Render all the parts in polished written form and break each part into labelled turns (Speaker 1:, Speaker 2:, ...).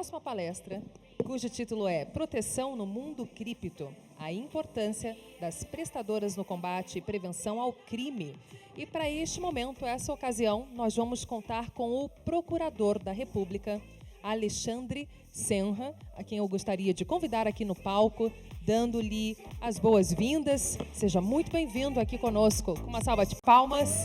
Speaker 1: próxima palestra, cujo título é Proteção no Mundo Cripto, a importância das prestadoras no combate e prevenção ao crime. E para este momento, essa ocasião, nós vamos contar com o Procurador da República, Alexandre Senra, a quem eu gostaria de convidar aqui no palco, dando-lhe as boas-vindas. Seja muito bem-vindo aqui conosco. Com uma salva de palmas.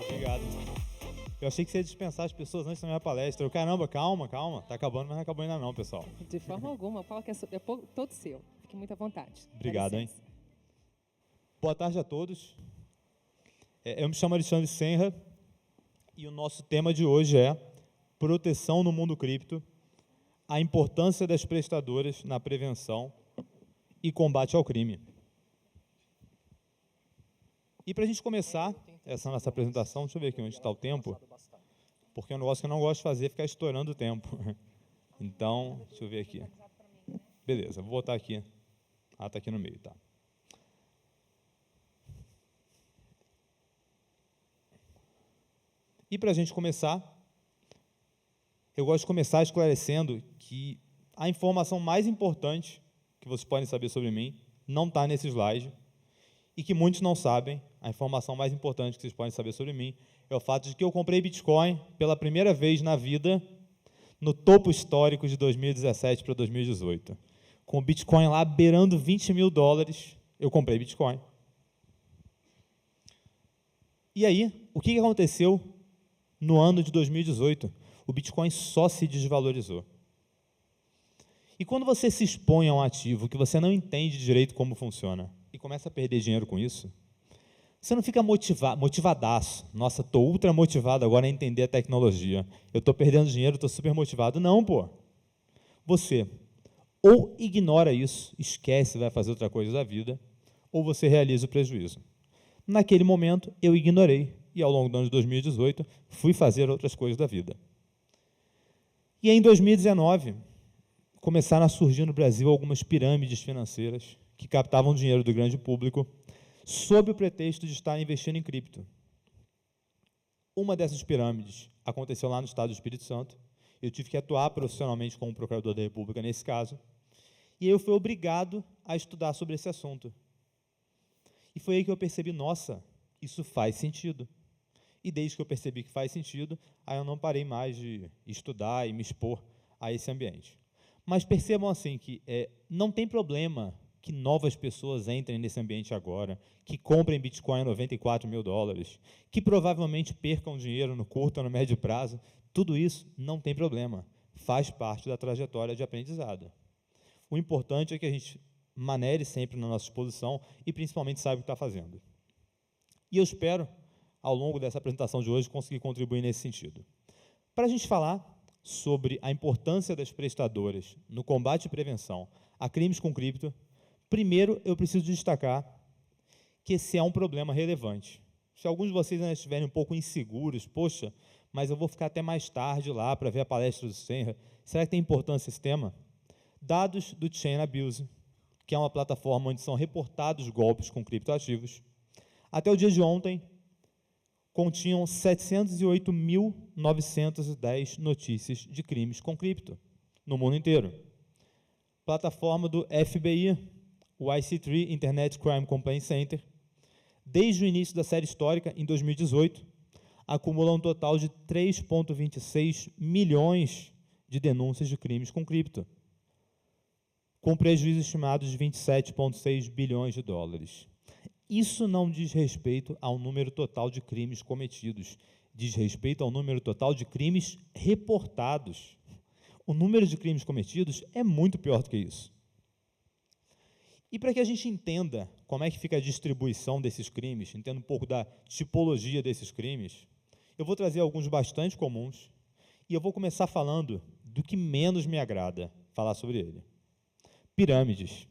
Speaker 2: Obrigado. Eu achei que você ia dispensar as pessoas antes da minha palestra. Eu, caramba, calma. Tá acabando, mas não acabou ainda não, pessoal.
Speaker 1: De forma alguma, o palco é todo seu. Fique muito à vontade.
Speaker 2: Obrigado, hein? Boa tarde a todos. Eu me chamo Alexandre Senra e o nosso tema de hoje é Proteção no Mundo Cripto, a importância das prestadoras na prevenção e combate ao crime. E para a gente começar essa nossa apresentação, deixa eu ver aqui onde está o tempo, porque é um negócio que eu não gosto de fazer, é ficar estourando o tempo. Então, deixa eu ver aqui. Beleza, vou botar aqui. Ah, está aqui no meio, tá. E para a gente começar, eu gosto de começar esclarecendo que a informação mais importante que vocês podem saber sobre mim não está nesse slide, e que muitos não sabem. A informação mais importante que vocês podem saber sobre mim é o fato de que eu comprei Bitcoin pela primeira vez na vida no topo histórico de 2017 para 2018. Com o Bitcoin lá beirando 20 mil dólares, eu comprei Bitcoin. E aí, o que aconteceu no ano de 2018? O Bitcoin só se desvalorizou. E quando você se expõe a um ativo que você não entende direito como funciona e começa a perder dinheiro com isso, você não fica motivadaço. Nossa, estou ultra motivado agora a entender a tecnologia. Eu estou perdendo dinheiro, estou super motivado. Não, pô. Você ou ignora isso, esquece, vai fazer outra coisa da vida, ou você realiza o prejuízo. Naquele momento, eu ignorei. E ao longo do ano de 2018, fui fazer outras coisas da vida. E em 2019, começaram a surgir no Brasil algumas pirâmides financeiras que captavam dinheiro do grande público sob o pretexto de estar investindo em cripto. Uma dessas pirâmides aconteceu lá no estado do Espírito Santo. Eu tive que atuar profissionalmente como Procurador da República nesse caso. E aí eu fui obrigado a estudar sobre esse assunto. E foi aí que eu percebi, nossa, isso faz sentido. E desde que eu percebi que faz sentido, aí eu não parei mais de estudar e me expor a esse ambiente. Mas percebam assim que não tem problema que novas pessoas entrem nesse ambiente agora, que comprem Bitcoin a 94 mil dólares, que provavelmente percam dinheiro no curto ou no médio prazo. Tudo isso não tem problema, faz parte da trajetória de aprendizado. O importante é que a gente manere sempre na nossa exposição e principalmente saiba o que está fazendo. E eu espero, ao longo dessa apresentação de hoje, conseguir contribuir nesse sentido. Para a gente falar sobre a importância das prestadoras no combate e prevenção a crimes com cripto, primeiro eu preciso destacar que esse é um problema relevante. Se alguns de vocês ainda estiverem um pouco inseguros, poxa, mas eu vou ficar até mais tarde lá para ver a palestra do Senra, será que tem importância esse tema? Dados do Chain Abuse, que é uma plataforma onde são reportados golpes com criptoativos, até o dia de ontem, continham 708.910 notícias de crimes com cripto no mundo inteiro. Plataforma do FBI, o IC3 Internet Crime Complaint Center, desde o início da série histórica, em 2018, acumula um total de 3,26 milhões de denúncias de crimes com cripto, com prejuízo estimado de 27,6 bilhões de dólares. Isso não diz respeito ao número total de crimes cometidos, diz respeito ao número total de crimes reportados. O número de crimes cometidos é muito pior do que isso. E para que a gente entenda como é que fica a distribuição desses crimes, entenda um pouco da tipologia desses crimes, eu vou trazer alguns bastante comuns e eu vou começar falando do que menos me agrada falar sobre ele. Pirâmides.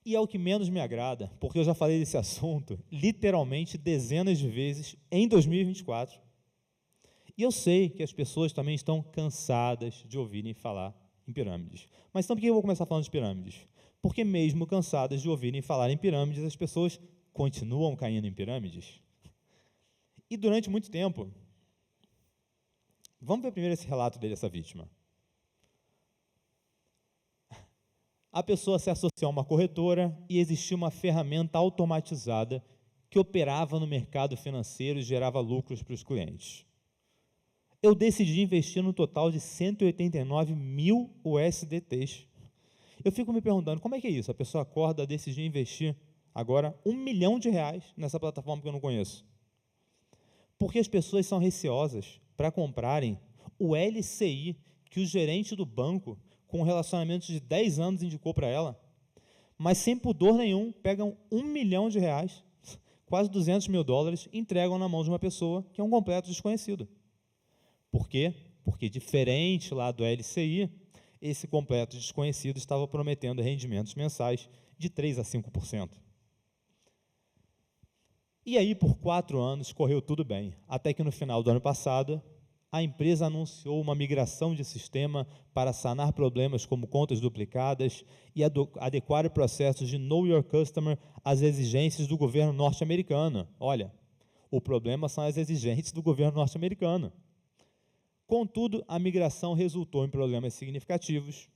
Speaker 2: E é o que menos me agrada, porque eu já falei desse assunto literalmente dezenas de vezes em 2024. E eu sei que as pessoas também estão cansadas de ouvirem falar em pirâmides. Mas então por que eu vou começar falando de pirâmides? Porque mesmo cansadas de ouvirem falar em pirâmides, as pessoas continuam caindo em pirâmides. E durante muito tempo, vamos ver primeiro esse relato dessa vítima. A pessoa se associou a uma corretora e existia uma ferramenta automatizada que operava no mercado financeiro e gerava lucros para os clientes. Eu decidi investir no total de 189 mil USDTs. Eu fico me perguntando, como é que é isso? A pessoa acorda, decidir investir agora R$1 milhão nessa plataforma que eu não conheço. Porque as pessoas são receosas para comprarem o LCI que o gerente do banco, com um relacionamento de 10 anos, indicou para ela, mas sem pudor nenhum, pegam R$1 milhão, quase 200 mil dólares, e entregam na mão de uma pessoa que é um completo desconhecido. Por quê? Porque, diferente lá do LCI, esse completo desconhecido estava prometendo rendimentos mensais de 3% a 5%. E aí, por 4 anos, correu tudo bem, até que no final do ano passado, a empresa anunciou uma migração de sistema para sanar problemas como contas duplicadas e adequar processos de Know Your Customer às exigências do governo norte-americano. Olha, o problema são as exigências do governo norte-americano. Contudo, a migração resultou em problemas significativos,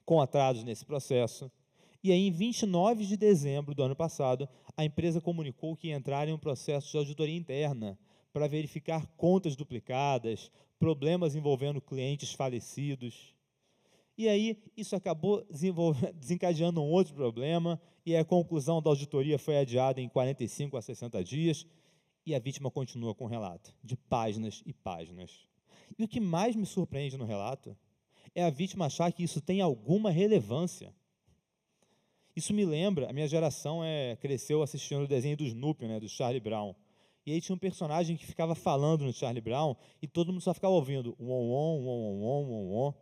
Speaker 2: com atrasos nesse processo, e aí, em 29 de dezembro do ano passado, a empresa comunicou que ia entrar em um processo de auditoria interna para verificar contas duplicadas, problemas envolvendo clientes falecidos. E aí, isso acabou desencadeando um outro problema, e a conclusão da auditoria foi adiada em 45 a 60 dias, e a vítima continua com o relato, de páginas e páginas. E o que mais me surpreende no relato é a vítima achar que isso tem alguma relevância. Isso me lembra, a minha geração cresceu assistindo o desenho do Snoopy, do Charlie Brown. E aí tinha um personagem que ficava falando no Charlie Brown e todo mundo só ficava ouvindo um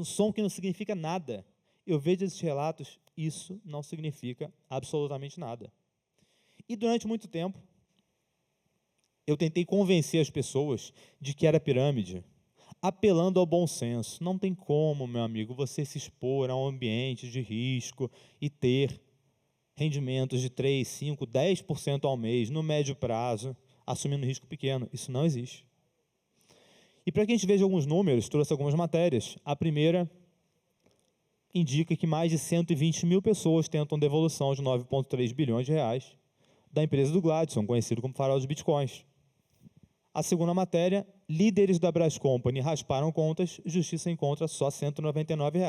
Speaker 2: som que não significa nada. Eu vejo esses relatos, isso não significa absolutamente nada. E durante muito tempo, eu tentei convencer as pessoas de que era pirâmide, apelando ao bom senso. Não tem como, meu amigo, você se expor a um ambiente de risco e ter rendimentos de 3%, 5%, 10% ao mês, no médio prazo, assumindo risco pequeno. Isso não existe. E para que a gente veja alguns números, trouxe algumas matérias. A primeira indica que mais de 120 mil pessoas tentam devolução de 9,3 bilhões de reais da empresa do Gladstone, conhecido como farol dos bitcoins. A segunda matéria, líderes da Brás Company rasparam contas, justiça encontra só R$ 199.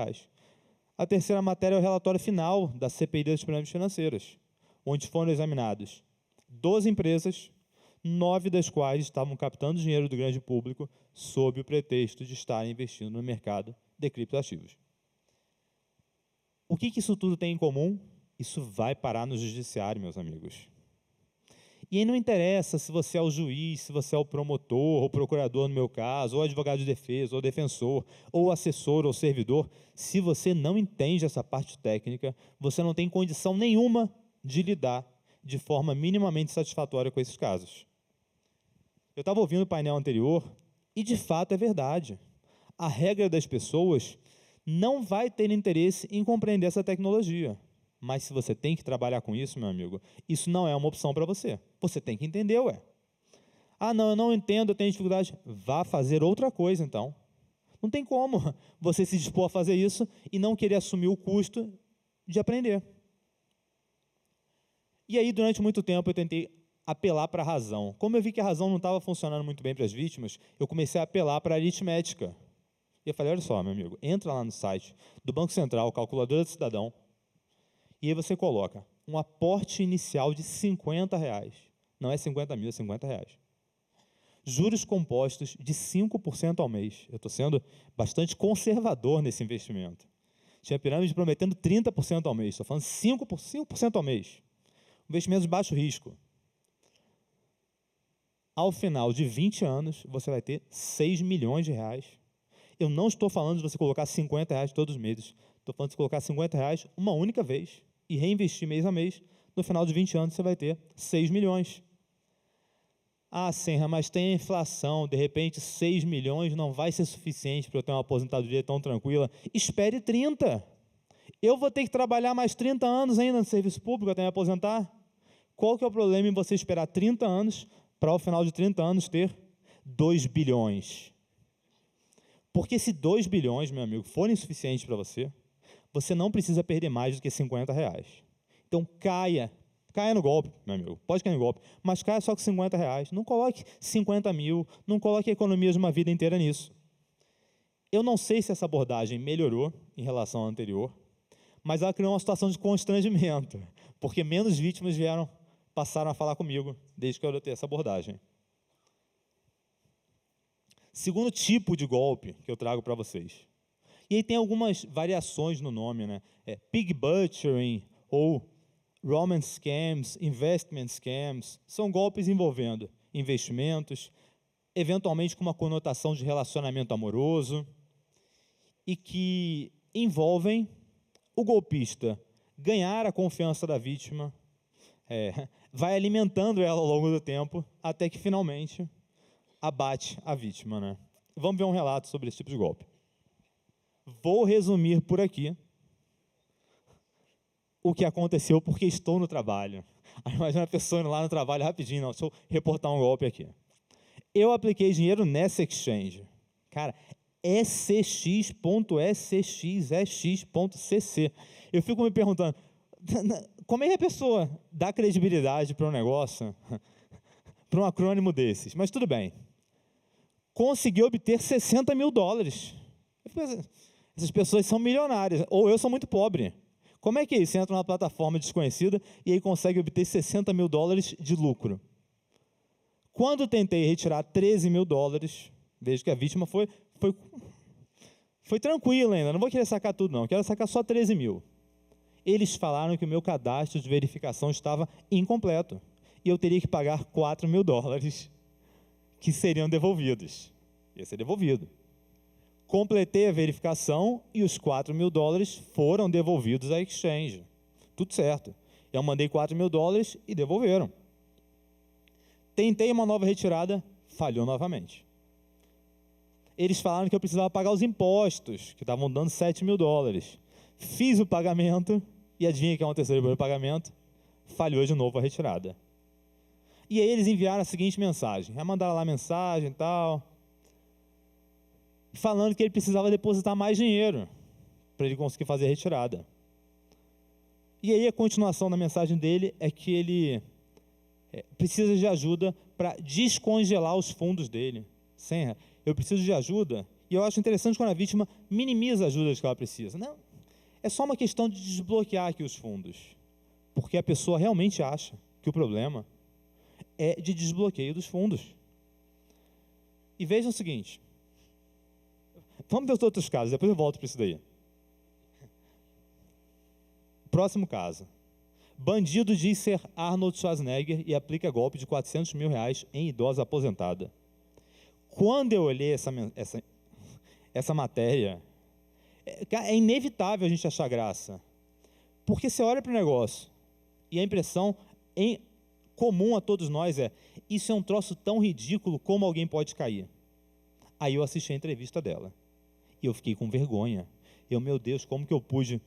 Speaker 2: A terceira matéria é o relatório final da CPI das pirâmides financeiras, onde foram examinados 12 empresas, 9 das quais estavam captando dinheiro do grande público sob o pretexto de estarem investindo no mercado de criptoativos. O que isso tudo tem em comum? Isso vai parar no judiciário, meus amigos. E aí não interessa se você é o juiz, se você é o promotor, ou procurador no meu caso, ou advogado de defesa, ou defensor, ou assessor, ou servidor, se você não entende essa parte técnica, você não tem condição nenhuma de lidar de forma minimamente satisfatória com esses casos. Eu estava ouvindo o painel anterior, e de fato é verdade. A regra das pessoas não vai ter interesse em compreender essa tecnologia. Mas se você tem que trabalhar com isso, meu amigo, isso não é uma opção para você. Você tem que entender, ué. Ah, não, eu não entendo, eu tenho dificuldade. Vá fazer outra coisa, então. Não tem como você se dispor a fazer isso e não querer assumir o custo de aprender. E aí, durante muito tempo, eu tentei apelar para a razão. Como eu vi que a razão não estava funcionando muito bem para as vítimas, eu comecei a apelar para a aritmética. E eu falei, olha só, meu amigo, entra lá no site do Banco Central, calculadora do cidadão, e aí você coloca um aporte inicial de R$ 50. Não é 50 mil, é 50 reais. Juros compostos de 5% ao mês. Eu estou sendo bastante conservador nesse investimento. Tinha pirâmide prometendo 30% ao mês. Estou falando 5% ao mês. Investimento de baixo risco. Ao final de 20 anos, você vai ter R$ 6 milhões. Eu não estou falando de você colocar R$ 50 todos os meses. Estou falando de você colocar R$ 50 uma única vez e reinvestir mês a mês. No final de 20 anos, você vai ter 6 milhões. Ah, Senra, mas tem a inflação. De repente, 6 milhões não vai ser suficiente para eu ter uma aposentadoria tão tranquila. Espere 30. Eu vou ter que trabalhar mais 30 anos ainda no serviço público até me aposentar? Qual que é o problema em você esperar 30 anos para, ao final de 30 anos, ter 2 bilhões? Porque se 2 bilhões, meu amigo, forem suficientes para você, você não precisa perder mais do que R$50. Então, caia no golpe, meu amigo. Pode cair no golpe, mas caia só com R$50. Não coloque 50 mil, não coloque a economia de uma vida inteira nisso. Eu não sei se essa abordagem melhorou em relação à anterior, mas ela criou uma situação de constrangimento, porque menos vítimas passaram a falar comigo desde que eu adotei essa abordagem. Segundo tipo de golpe que eu trago para vocês. E aí tem algumas variações no nome, né? Pig butchering ou romance scams, investment scams. São golpes envolvendo investimentos, eventualmente com uma conotação de relacionamento amoroso, e que envolvem o golpista ganhar a confiança da vítima, vai alimentando ela ao longo do tempo, até que finalmente abate a vítima, né? Vamos ver um relato sobre esse tipo de golpe. Vou resumir por aqui o que aconteceu porque estou no trabalho. Aí imagina a pessoa indo lá no trabalho rapidinho, não, deixa eu reportar um golpe aqui. Eu apliquei dinheiro nessa exchange. Cara, scx.sxx.cc. Eu fico me perguntando, como é que a pessoa dá credibilidade para um negócio, para um acrônimo desses? Mas tudo bem. Consegui obter $60 mil. Essas pessoas são milionárias, ou eu sou muito pobre. Como é que é isso? Você entra numa plataforma desconhecida e aí consegue obter $60 mil de lucro. Quando tentei retirar $13 mil, vejo que a vítima foi tranquila ainda, não vou querer sacar tudo não, quero sacar só 13 mil. Eles falaram que o meu cadastro de verificação estava incompleto e eu teria que pagar $4 mil que seriam devolvidos. Ia ser devolvido. Completei a verificação e os $4 mil foram devolvidos à exchange. Tudo certo. Eu mandei $4 mil e devolveram. Tentei uma nova retirada, falhou novamente. Eles falaram que eu precisava pagar os impostos, que estavam dando $7 mil. Fiz o pagamento, e adivinha o que aconteceu depois do pagamento? Falhou de novo a retirada. E aí eles enviaram a seguinte mensagem, mandaram lá a mensagem e tal, falando que ele precisava depositar mais dinheiro para ele conseguir fazer a retirada. E aí a continuação da mensagem dele é que ele precisa de ajuda para descongelar os fundos dele. Eu preciso de ajuda, e eu acho interessante quando a vítima minimiza as ajudas que ela precisa. Não, é só uma questão de desbloquear aqui os fundos, porque a pessoa realmente acha que o problema é de desbloqueio dos fundos. E vejam o seguinte, vamos ver os outros casos, depois eu volto para isso daí. Próximo caso. Bandido diz ser Arnold Schwarzenegger e aplica golpe de R$400 mil em idosa aposentada. Quando eu olhei essa matéria, é inevitável a gente achar graça. Porque você olha para o negócio e a impressão comum a todos nós isso é um troço tão ridículo como alguém pode cair. Aí eu assisti a entrevista dela e eu fiquei com vergonha. Meu Deus, como que eu pude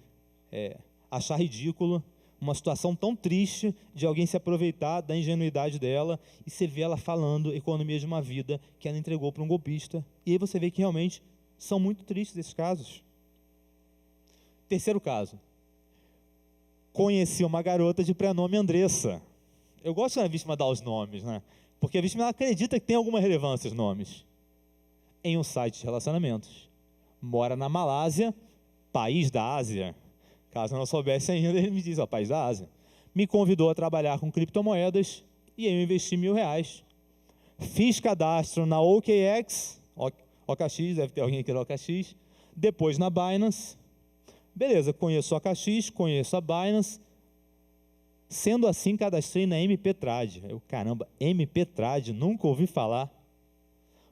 Speaker 2: achar ridículo uma situação tão triste de alguém se aproveitar da ingenuidade dela, e você vê ela falando economia de uma vida que ela entregou para um golpista, e aí você vê que realmente são muito tristes esses casos. Terceiro caso. Conheci uma garota de prenome Andressa. Eu gosto quando a vítima dá os nomes, né? Porque a vítima ela acredita que tem alguma relevância os nomes. Em um site de relacionamentos. Mora na Malásia, país da Ásia. Caso eu não soubesse ainda, ele me diz, país da Ásia. Me convidou a trabalhar com criptomoedas e aí eu investi R$1.000. Fiz cadastro na OKX, deve ter alguém aqui da OKX, depois na Binance. Beleza, conheço a OKX, conheço a Binance. Sendo assim, cadastrei na MP-Trade. Caramba, MP-Trade, nunca ouvi falar.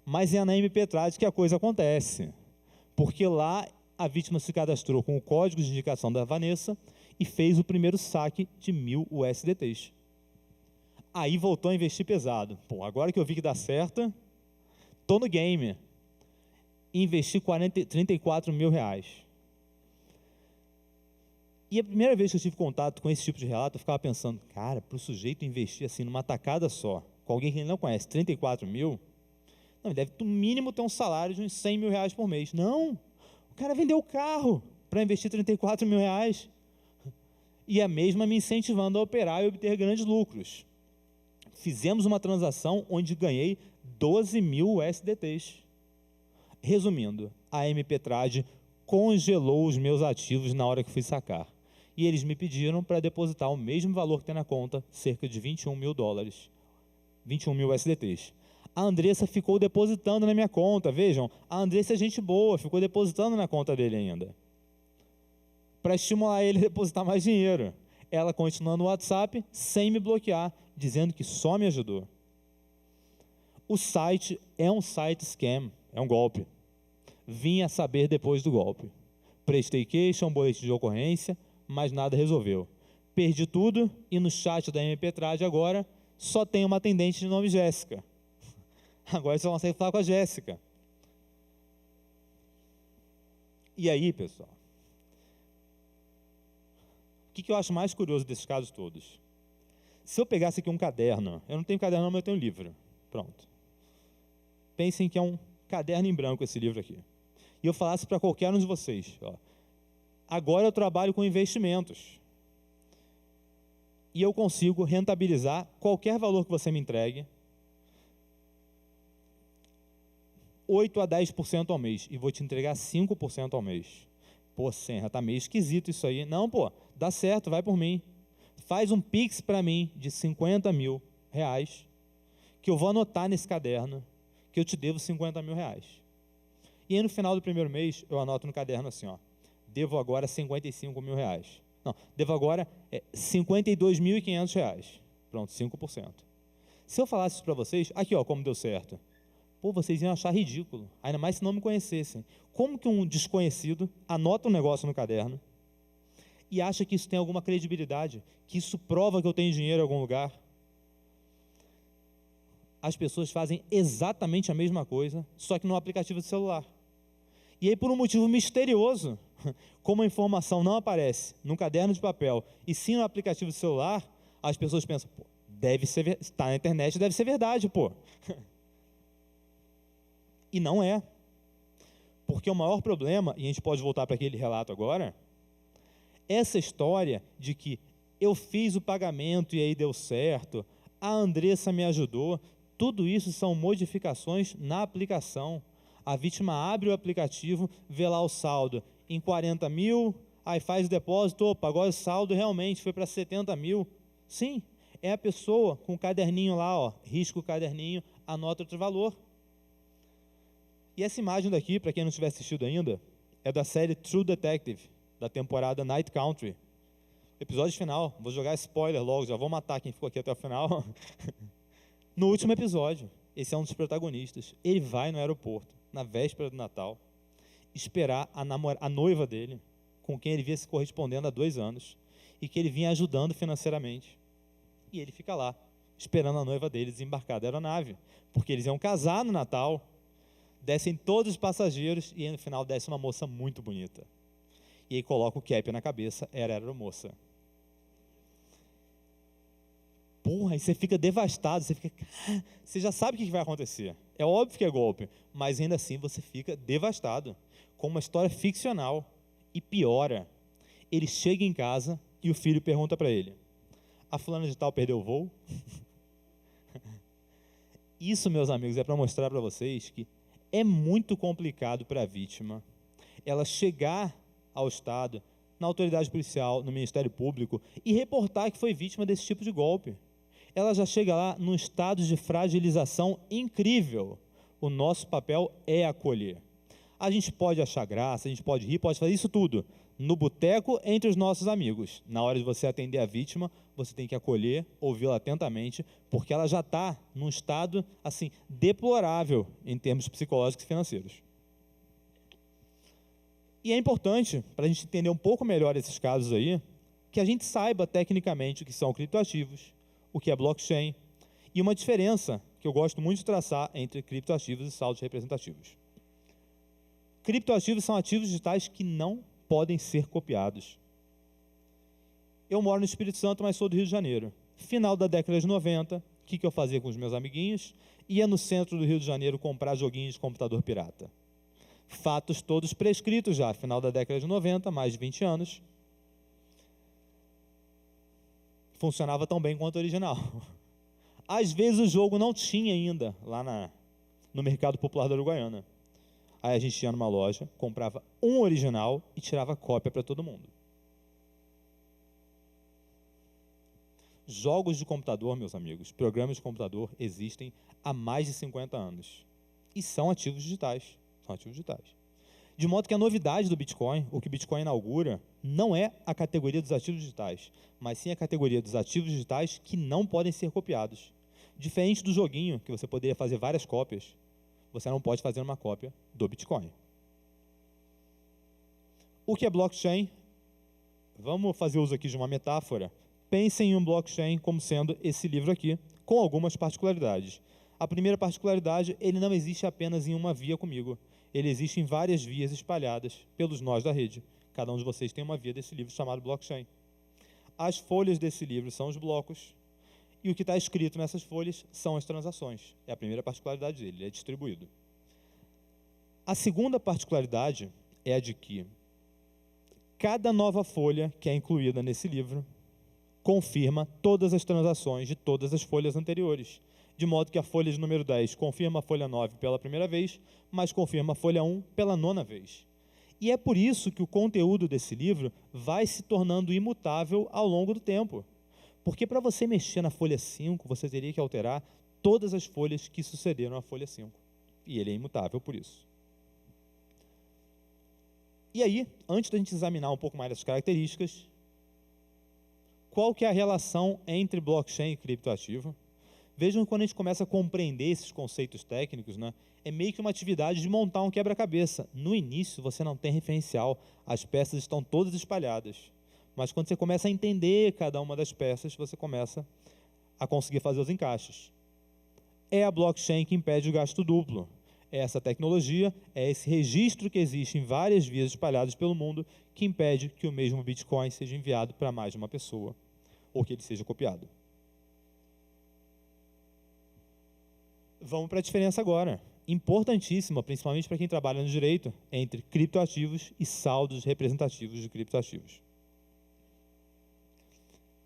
Speaker 2: Mas é na MP-Trade que a coisa acontece. Porque lá a vítima se cadastrou com o código de indicação da Vanessa e fez o primeiro saque de 1.000 USDTs. Aí voltou a investir pesado. Agora que eu vi que dá certo, estou no game. Investi R$34 mil. E a primeira vez que eu tive contato com esse tipo de relato, eu ficava pensando, cara, para o sujeito investir assim numa tacada só, com alguém que ele não conhece, 34 mil, não, ele deve no mínimo ter um salário de uns 100 mil reais por mês. Não, o cara vendeu o carro para investir 34 mil reais. E a mesma me incentivando a operar e obter grandes lucros. Fizemos uma transação onde ganhei 12 mil USDTs. Resumindo, a MP Trade congelou os meus ativos na hora que fui sacar. E eles me pediram para depositar o mesmo valor que tem na conta, cerca de 21 mil dólares, 21 mil USDTs. A Andressa ficou depositando na minha conta, vejam, a Andressa é gente boa, ficou depositando na conta dele ainda, para estimular ele a depositar mais dinheiro. Ela continuando no WhatsApp, sem me bloquear, dizendo que só me ajudou. O site é um site scam, é um golpe. Vim a saber depois do golpe. Prestei queixa, um boletim de ocorrência, mas nada resolveu. Perdi tudo e no chat da MP Trade agora só tem uma atendente de nome Jéssica. Agora você consegue falar com a Jéssica. E aí, pessoal? O que eu acho mais curioso desses casos todos? Se eu pegasse aqui um caderno, eu não tenho caderno, mas eu tenho um livro. Pronto. Pensem que é um caderno em branco esse livro aqui. E eu falasse para qualquer um de vocês, ó, agora eu trabalho com investimentos. E eu consigo rentabilizar qualquer valor que você me entregue, 8 a 10% ao mês, e vou te entregar 5% ao mês. Pô, Senra, tá meio esquisito isso aí. Não, pô, dá certo, vai por mim. Faz um Pix para mim de 50 mil reais, que eu vou anotar nesse caderno, que eu te devo 50 mil reais. E aí no final do primeiro mês, eu anoto no caderno assim, ó, devo agora 55 mil reais. Não, devo agora 52.500 reais. Pronto, 5%. Se eu falasse isso para vocês, aqui ó, como deu certo. Pô, vocês iam achar ridículo, ainda mais se não me conhecessem. Como que um desconhecido anota um negócio no caderno e acha que isso tem alguma credibilidade, que isso prova que eu tenho dinheiro em algum lugar? As pessoas fazem exatamente a mesma coisa, só que no aplicativo de celular. E aí, por um motivo misterioso, como a informação não aparece no caderno de papel e sim no aplicativo de celular, as pessoas pensam, pô, deve ser, está na internet, deve ser verdade, pô. E não é. Porque o maior problema, e a gente pode voltar para aquele relato agora, essa história de que eu fiz o pagamento e aí deu certo, a Andressa me ajudou, tudo isso são modificações na aplicação. A vítima abre o aplicativo, vê lá o saldo em 40 mil, aí faz o depósito, opa, agora o saldo realmente foi para 70 mil. Sim, é a pessoa com o caderninho lá, ó, risca o caderninho, anota outro valor. E essa imagem daqui, para quem não tiver assistido ainda, é da série True Detective, da temporada Night Country. Episódio final, vou jogar spoiler logo, já vou matar quem ficou aqui até o final. No último episódio, esse é um dos protagonistas, ele vai no aeroporto, na véspera do Natal, esperar a noiva dele, com quem ele vinha se correspondendo há 2 anos, e que ele vinha ajudando financeiramente. E ele fica lá, esperando a noiva dele desembarcar da aeronave, porque eles iam casar no Natal. Descem todos os passageiros e no final desce uma moça muito bonita. E aí coloca o cap na cabeça, era a aeromoça. Porra, aí você fica devastado, você já sabe o que vai acontecer. É óbvio que é golpe, mas ainda assim você fica devastado, com uma história ficcional. E piora, ele chega em casa e o filho pergunta para ele, a fulana de tal perdeu o voo? Isso, meus amigos, é para mostrar para vocês que é muito complicado para a vítima ela chegar ao Estado, na autoridade policial, no Ministério Público, e reportar que foi vítima desse tipo de golpe. Ela já chega lá num estado de fragilização incrível. O nosso papel é acolher. A gente pode achar graça, a gente pode rir, pode fazer isso tudo. No boteco, entre os nossos amigos. Na hora de você atender a vítima, você tem que acolher, ouvi-la atentamente, porque ela já está num estado, assim, deplorável em termos psicológicos e financeiros. E é importante, para a gente entender um pouco melhor esses casos aí, que a gente saiba tecnicamente o que são criptoativos, o que é blockchain, e uma diferença que eu gosto muito de traçar entre criptoativos e saldos representativos. Criptoativos são ativos digitais que não podem ser copiados. Eu moro no Espírito Santo, mas sou do Rio de Janeiro. Final da década de 90, o que eu fazia com os meus amiguinhos? Ia no centro do Rio de Janeiro comprar joguinhos de computador pirata. Fatos todos prescritos já, final da década de 90, mais de 20 anos. Funcionava tão bem quanto o original. Às vezes o jogo não tinha ainda lá no mercado popular da Uruguaiana. Aí a gente ia numa loja, comprava um original e tirava cópia para todo mundo. Jogos de computador, meus amigos, programas de computador existem há mais de 50 anos. E são ativos digitais. São ativos digitais. De modo que a novidade do Bitcoin, o que o Bitcoin inaugura, não é a categoria dos ativos digitais, mas sim a categoria dos ativos digitais que não podem ser copiados. Diferente do joguinho, que você poderia fazer várias cópias, você não pode fazer uma cópia do Bitcoin. O que é blockchain? Vamos fazer uso aqui de uma metáfora. Pensem em um blockchain como sendo esse livro aqui, com algumas particularidades. A primeira particularidade, ele não existe apenas em uma via comigo. Ele existe em várias vias espalhadas pelos nós da rede. Cada um de vocês tem uma via desse livro chamado blockchain. As folhas desse livro são os blocos, e o que está escrito nessas folhas são as transações. É a primeira particularidade dele, ele é distribuído. A segunda particularidade é a de que cada nova folha que é incluída nesse livro confirma todas as transações de todas as folhas anteriores, de modo que a folha de número 10 confirma a folha 9 pela primeira vez, mas confirma a folha 1 pela 9ª vez. E é por isso que o conteúdo desse livro vai se tornando imutável ao longo do tempo. Porque para você mexer na folha 5, você teria que alterar todas as folhas que sucederam à folha 5. E ele é imutável por isso. E aí, antes da gente examinar um pouco mais as características, qual que é a relação entre blockchain e criptoativo? Vejam que quando a gente começa a compreender esses conceitos técnicos, né, é meio que uma atividade de montar um quebra-cabeça. No início, você não tem referencial, as peças estão todas espalhadas. Mas quando você começa a entender cada uma das peças, você começa a conseguir fazer os encaixes. É a blockchain que impede o gasto duplo. É essa tecnologia, é esse registro que existe em várias vias espalhadas pelo mundo que impede que o mesmo Bitcoin seja enviado para mais de uma pessoa, ou que ele seja copiado. Vamos para a diferença agora, importantíssima, principalmente para quem trabalha no direito, entre criptoativos e saldos representativos de criptoativos.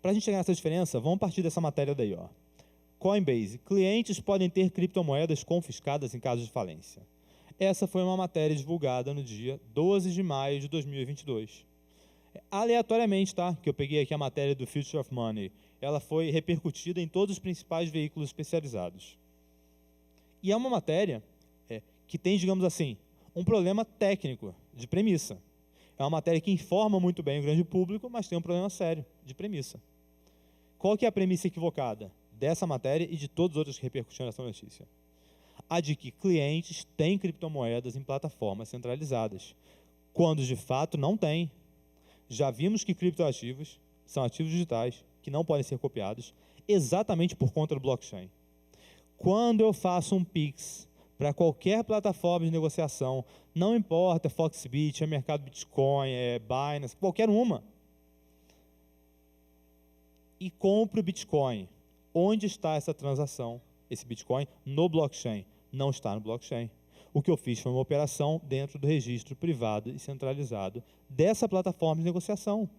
Speaker 2: Para a gente chegar nessa diferença, vamos partir dessa matéria daí, ó. Coinbase, clientes podem ter criptomoedas confiscadas em caso de falência. Essa foi uma matéria divulgada no dia 12 de maio de 2022. Aleatoriamente, tá? Que eu peguei aqui a matéria do Future of Money. Ela foi repercutida em todos os principais veículos especializados. E é uma matéria que tem, digamos assim, um problema técnico de premissa. É uma matéria que informa muito bem o grande público, mas tem um problema sério de premissa. Qual que é a premissa equivocada dessa matéria e de todas as outras que repercutiram nessa notícia? A de que clientes têm criptomoedas em plataformas centralizadas, quando de fato não tem. Já vimos que criptoativos são ativos digitais que não podem ser copiados exatamente por conta do blockchain. Quando eu faço um Pix para qualquer plataforma de negociação, não importa, é Foxbit, é Mercado Bitcoin, é Binance, qualquer uma, e compro Bitcoin, onde está essa transação? Esse Bitcoin no blockchain. Não está no blockchain. O que eu fiz foi uma operação dentro do registro privado e centralizado dessa plataforma de negociação.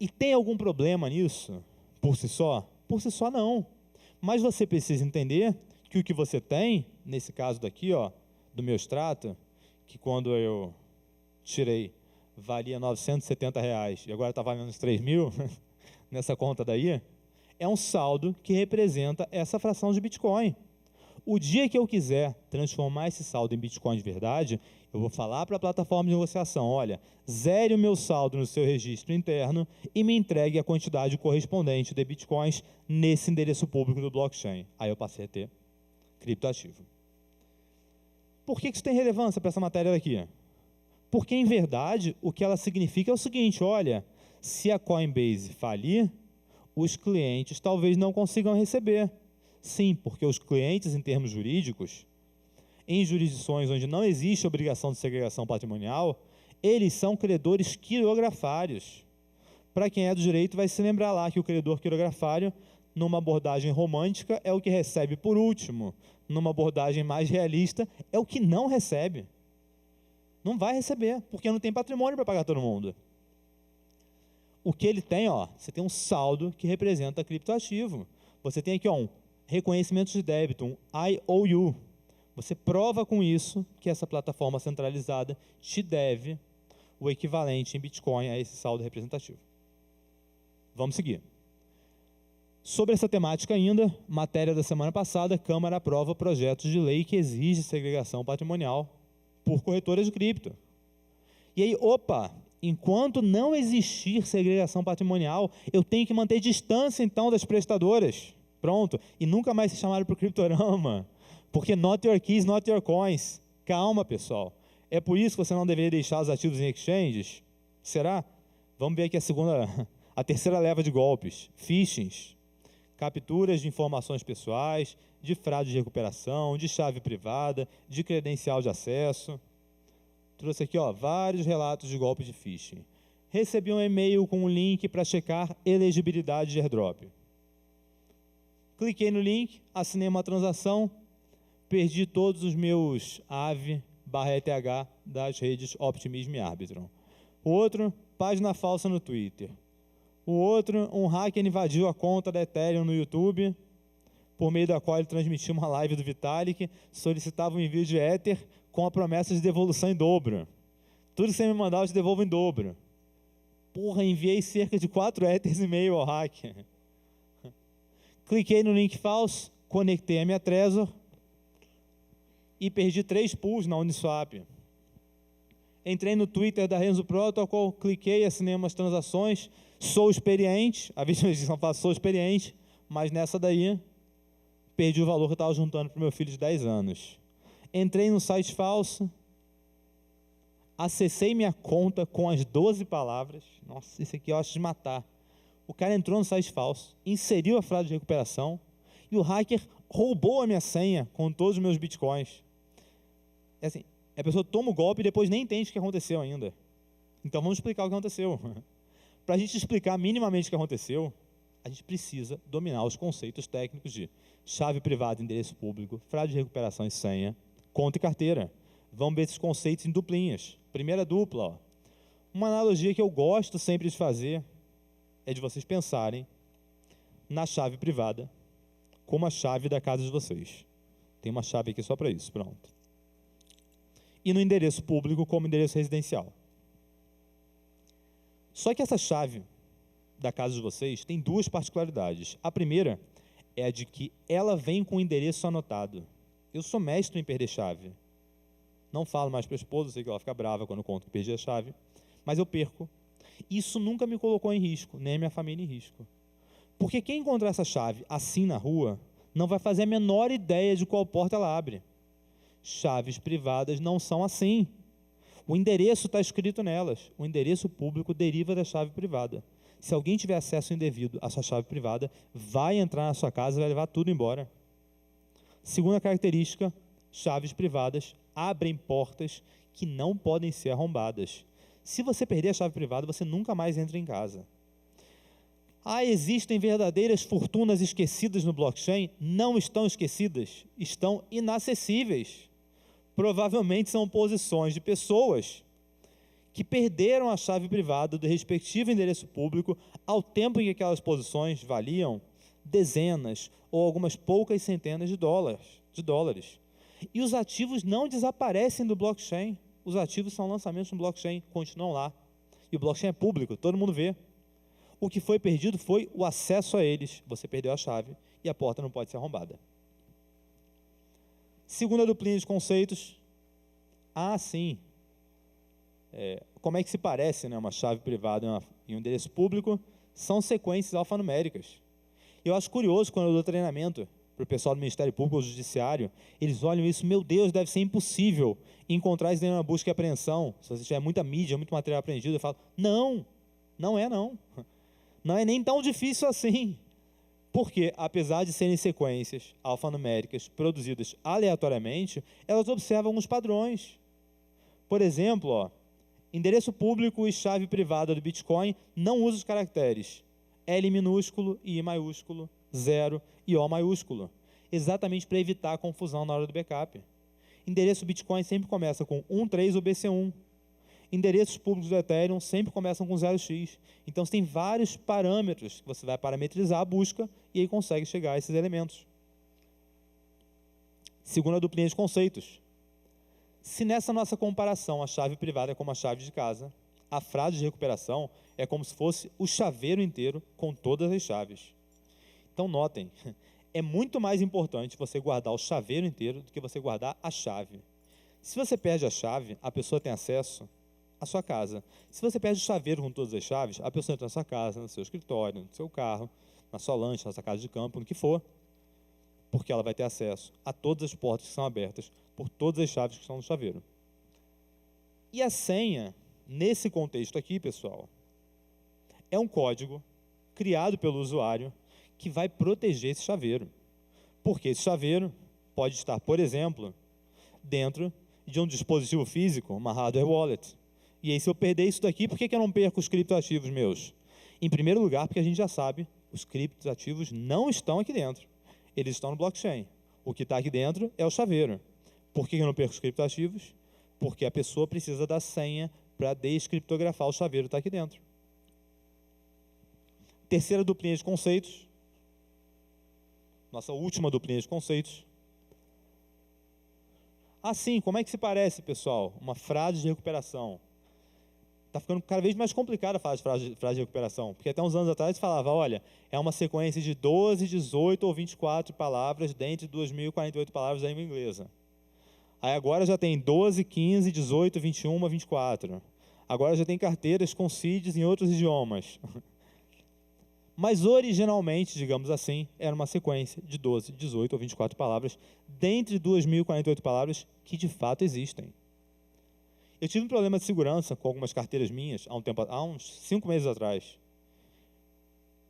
Speaker 2: E tem algum problema nisso, por si só? Por si só, não. Mas você precisa entender que o que você tem, nesse caso daqui, ó, do meu extrato, que quando eu tirei valia R$ 970 e agora está valendo uns 3 mil, nessa conta daí, é um saldo que representa essa fração de Bitcoin. O dia que eu quiser transformar esse saldo em Bitcoin de verdade, eu vou falar para a plataforma de negociação, olha, zere o meu saldo no seu registro interno e me entregue a quantidade correspondente de Bitcoins nesse endereço público do blockchain. Aí eu passei a ter criptoativo. Por que isso tem relevância para essa matéria daqui? Porque, em verdade, o que ela significa é o seguinte, olha, se a Coinbase falir, os clientes talvez não consigam receber. Sim, porque os clientes, em termos jurídicos, em jurisdições onde não existe obrigação de segregação patrimonial, Eles são credores quirografários. Para quem é do direito, vai se lembrar lá que o credor quirografário, numa abordagem romântica, é o que recebe por último. Numa abordagem mais realista, é o que não recebe. Não vai receber, porque não tem patrimônio para pagar todo mundo. O que ele tem, você tem um saldo que representa criptoativo. Você tem aqui um reconhecimento de débito, um IOU. Você prova com isso que essa plataforma centralizada te deve o equivalente em Bitcoin a esse saldo representativo. Vamos seguir. Sobre essa temática ainda, matéria da semana passada, a Câmara aprova projetos de lei que exige segregação patrimonial por corretoras de cripto. E aí, enquanto não existir segregação patrimonial, eu tenho que manter distância, então, das prestadoras. Pronto. E nunca mais se chamaram para o Criptorama. Porque not your keys, not your coins. Calma, pessoal. É por isso que você não deveria deixar os ativos em exchanges? Será? Vamos ver aqui a terceira leva de golpes. Phishings. Capturas de informações pessoais, de fraude de recuperação, de chave privada, de credencial de acesso. Trouxe aqui vários relatos de golpes de phishing. Recebi um e-mail com um link para checar elegibilidade de airdrop. Cliquei no link, assinei uma transação, perdi todos os meus AVE/ETH das redes Optimism e Arbitrum. O outro, página falsa no Twitter. O outro, um hacker invadiu a conta da Ethereum no YouTube, por meio da qual ele transmitiu uma live do Vitalik, solicitava um envio de Ether com a promessa de devolução em dobro. Tudo que você me mandar, eu te devolvo em dobro. Porra, enviei cerca de 4 Ethers e meio ao hacker. Cliquei no link falso, conectei a minha Trezor e perdi 3 pools na Uniswap. Entrei no Twitter da Renzo Protocol, cliquei, assinei umas transações, sou experiente, a vítima de fala, sou experiente, mas nessa daí, perdi o valor que eu estava juntando para o meu filho de 10 anos. Entrei no site falso, acessei minha conta com as 12 palavras, nossa, esse aqui eu acho de matar. O cara entrou no site falso, inseriu a fraude de recuperação, e o hacker roubou a minha senha com todos os meus bitcoins. É assim, a pessoa toma o golpe e depois nem entende o que aconteceu ainda. Então vamos explicar o que aconteceu. Para a gente explicar minimamente o que aconteceu, a gente precisa dominar os conceitos técnicos de chave privada, endereço público, fraude de recuperação e senha, conta e carteira. Vamos ver esses conceitos em duplinhas. Primeira dupla. Uma analogia que eu gosto sempre de fazer é de vocês pensarem na chave privada como a chave da casa de vocês. Tem uma chave aqui só para isso, pronto. E no endereço público como endereço residencial. Só que essa chave da casa de vocês tem 2 particularidades. A primeira é a de que ela vem com o endereço anotado. Eu sou mestre em perder chave. Não falo mais para a esposa, sei que ela fica brava quando eu conto que perdi a chave, mas eu perco. Isso nunca me colocou em risco, nem a minha família em risco. Porque quem encontrar essa chave assim na rua, não vai fazer a menor ideia de qual porta ela abre. Chaves privadas não são assim. O endereço está escrito nelas. O endereço público deriva da chave privada. Se alguém tiver acesso indevido à sua chave privada, vai entrar na sua casa e vai levar tudo embora. Segunda característica, chaves privadas abrem portas que não podem ser arrombadas. Se você perder a chave privada, você nunca mais entra em casa. Existem verdadeiras fortunas esquecidas no blockchain? Não estão esquecidas, estão inacessíveis. Provavelmente são posições de pessoas que perderam a chave privada do respectivo endereço público ao tempo em que aquelas posições valiam dezenas ou algumas poucas centenas de dólares. E os ativos não desaparecem do blockchain. Os ativos são lançamentos no blockchain, continuam lá. E o blockchain é público, todo mundo vê. O que foi perdido foi o acesso a eles. Você perdeu a chave e a porta não pode ser arrombada. Segunda duplinha de conceitos. Sim. Como é que se parece, uma chave privada e um endereço público? São sequências alfanuméricas. Eu acho curioso quando eu dou treinamento para o pessoal do Ministério Público ou Judiciário, eles olham isso, meu Deus, deve ser impossível encontrar isso dentro de uma busca e apreensão. Se você tiver muita mídia, muito material apreendido, eu falo, não é não. Não é nem tão difícil assim. Porque, apesar de serem sequências alfanuméricas produzidas aleatoriamente, elas observam alguns padrões. Por exemplo, Endereço público e chave privada do Bitcoin não usam os caracteres L minúsculo, I maiúsculo, 0 e O maiúsculo, exatamente para evitar a confusão na hora do backup. Endereço Bitcoin sempre começa com 13 ou BC1. Endereços públicos do Ethereum sempre começam com 0x. Então, você tem vários parâmetros que você vai parametrizar a busca e aí consegue chegar a esses elementos. Segunda duplinha de conceitos. Se nessa nossa comparação a chave privada é como a chave de casa, a frase de recuperação é como se fosse o chaveiro inteiro com todas as chaves. Então, notem, é muito mais importante você guardar o chaveiro inteiro do que você guardar a chave. Se você perde a chave, a pessoa tem acesso à sua casa. Se você perde o chaveiro com todas as chaves, a pessoa entra na sua casa, no seu escritório, no seu carro, na sua lancha, na sua casa de campo, no que for, porque ela vai ter acesso a todas as portas que são abertas por todas as chaves que estão no chaveiro. E a senha, nesse contexto aqui, pessoal, é um código criado pelo usuário que vai proteger esse chaveiro. Porque esse chaveiro pode estar, por exemplo, dentro de um dispositivo físico, uma hardware wallet. E aí, se eu perder isso daqui, por que eu não perco os criptoativos meus? Em primeiro lugar, porque a gente já sabe, os criptoativos não estão aqui dentro. Eles estão no blockchain. O que está aqui dentro é o chaveiro. Por que eu não perco os criptoativos? Porque a pessoa precisa da senha para descriptografar o chaveiro que está aqui dentro. Terceira duplinha de conceitos. Nossa última duplinha de conceitos. Assim, como é que se parece, pessoal? Uma frase de recuperação. Está ficando cada vez mais complicada a frase de recuperação, porque até uns anos atrás se falava, olha, é uma sequência de 12, 18 ou 24 palavras dentre 2.048 palavras da língua inglesa. Aí agora já tem 12, 15, 18, 21, 24. Agora já tem carteiras com seeds em outros idiomas. Mas originalmente, digamos assim, era uma sequência de 12, 18 ou 24 palavras dentre 2.048 palavras que de fato existem. Eu tive um problema de segurança com algumas carteiras minhas há uns 5 meses atrás.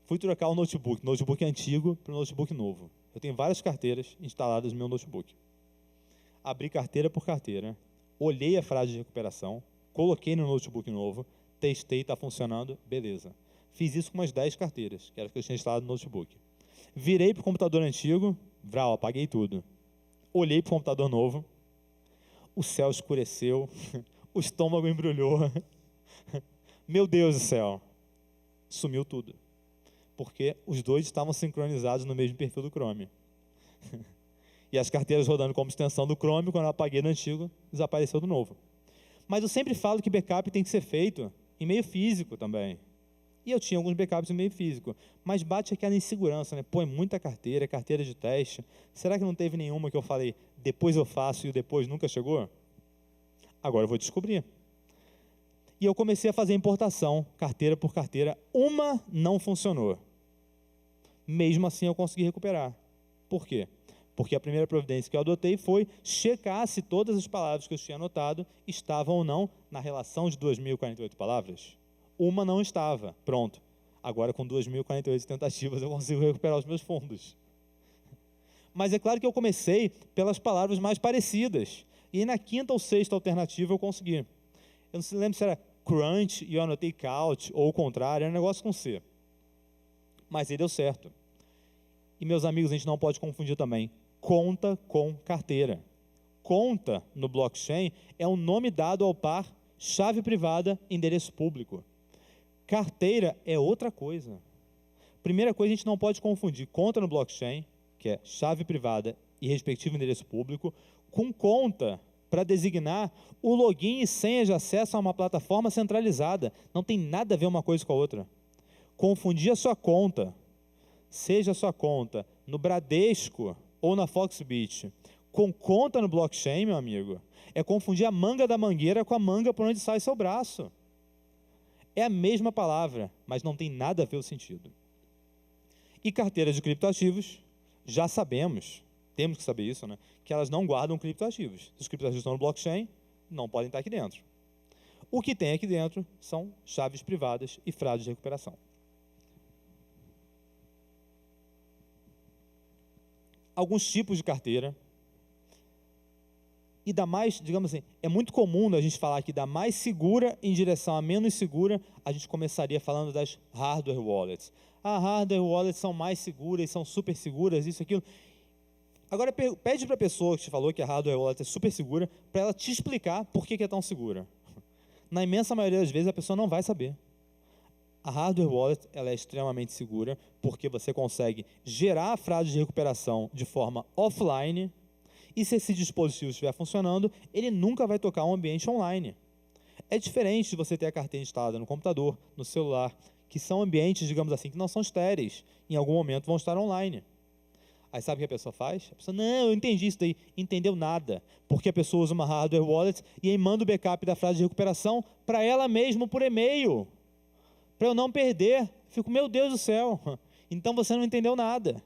Speaker 2: Fui trocar o notebook antigo para o notebook novo. Eu tenho várias carteiras instaladas no meu notebook. Abri carteira por carteira, olhei a frase de recuperação, coloquei no notebook novo, testei, está funcionando, beleza. Fiz isso com umas 10 carteiras, que era as que eu tinha instalado no notebook. Virei para o computador antigo, apaguei tudo. Olhei para o computador novo, o céu escureceu, o estômago embrulhou. Meu Deus do céu, sumiu tudo. Porque os dois estavam sincronizados no mesmo perfil do Chrome. E as carteiras rodando como extensão do Chrome, quando eu apaguei no antigo, desapareceu do novo. Mas eu sempre falo que backup tem que ser feito em meio físico também. E eu tinha alguns backups em meio físico. Mas bate aquela insegurança, né? Pô, é muita carteira, é carteira de teste. Será que não teve nenhuma que eu falei, depois eu faço e o depois nunca chegou? Agora eu vou descobrir. E eu comecei a fazer importação, carteira por carteira. Uma não funcionou. Mesmo assim eu consegui recuperar. Por quê? Porque a primeira providência que eu adotei foi checar se todas as palavras que eu tinha anotado estavam ou não na relação de 2.048 palavras. Uma não estava. Pronto. Agora, com 2.048 tentativas, eu consigo recuperar os meus fundos. Mas é claro que eu comecei pelas palavras mais parecidas. E aí, na quinta ou sexta alternativa, eu consegui. Eu não se lembro se era crunch e eu anotei couch, ou o contrário, era um negócio com C. Mas aí deu certo. E, meus amigos, a gente não pode confundir também conta com carteira. Conta, no blockchain, é um nome dado ao par chave privada, endereço público. Carteira é outra coisa. Primeira coisa, a gente não pode confundir conta no blockchain, que é chave privada e respectivo endereço público, com conta para designar o login e senha de acesso a uma plataforma centralizada. Não tem nada a ver uma coisa com a outra. Confundir a sua conta, seja a sua conta no Bradesco ou na Foxbit, com conta no blockchain, meu amigo, é confundir a manga da mangueira com a manga por onde sai seu braço. É a mesma palavra, mas não tem nada a ver o sentido. E carteiras de criptoativos, já sabemos, temos que saber isso, né? Que elas não guardam criptoativos. Se os criptoativos estão no blockchain, não podem estar aqui dentro. O que tem aqui dentro são chaves privadas e frases de recuperação. Alguns tipos de carteira. e da mais, digamos assim, é muito comum a gente falar que da mais segura em direção à menos segura, a gente começaria falando das hardware wallets. Hardware wallets são mais seguras, são super seguras, isso, aquilo. Agora, pede para a pessoa que te falou que a hardware wallet é super segura, para ela te explicar por que é tão segura. Na imensa maioria das vezes, a pessoa não vai saber. A hardware wallet ela é extremamente segura, porque você consegue gerar a frase de recuperação de forma offline, e se esse dispositivo estiver funcionando, ele nunca vai tocar um ambiente online. É diferente de você ter a carteira instalada no computador, no celular, que são ambientes, digamos assim, que não são estéreis, em algum momento vão estar online. Aí sabe o que a pessoa faz? A pessoa, não, eu entendi isso daí. Entendeu nada. Porque a pessoa usa uma hardware wallet e aí manda o backup da frase de recuperação para ela mesma por e-mail. Para eu não perder. Fico, meu Deus do céu. Então você não entendeu nada.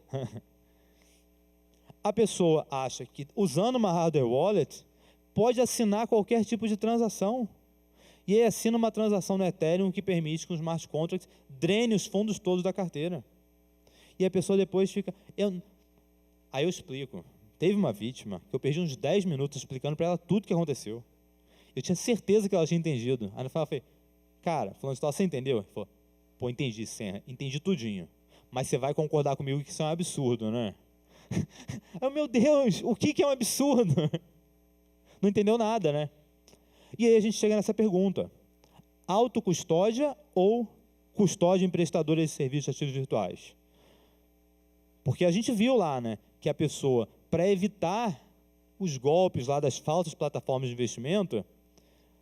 Speaker 2: A pessoa acha que usando uma hardware wallet pode assinar qualquer tipo de transação. E aí assina uma transação no Ethereum que permite que o smart contract drene os fundos todos da carteira. E a pessoa depois fica... Aí eu explico. Teve uma vítima que eu perdi uns 10 minutos explicando para ela tudo o que aconteceu. Eu tinha certeza que ela tinha entendido. Aí no final eu falei, cara, falando de tal, você entendeu? Ele falou, pô, entendi, Senra, entendi tudinho. Mas você vai concordar comigo que isso é um absurdo, né? Aí, meu Deus, o que é um absurdo? Não entendeu nada, né? E aí a gente chega nessa pergunta. Autocustódia ou custódia emprestadora de serviços de ativos virtuais? Porque a gente viu lá, né, que a pessoa, para evitar os golpes lá das falsas plataformas de investimento,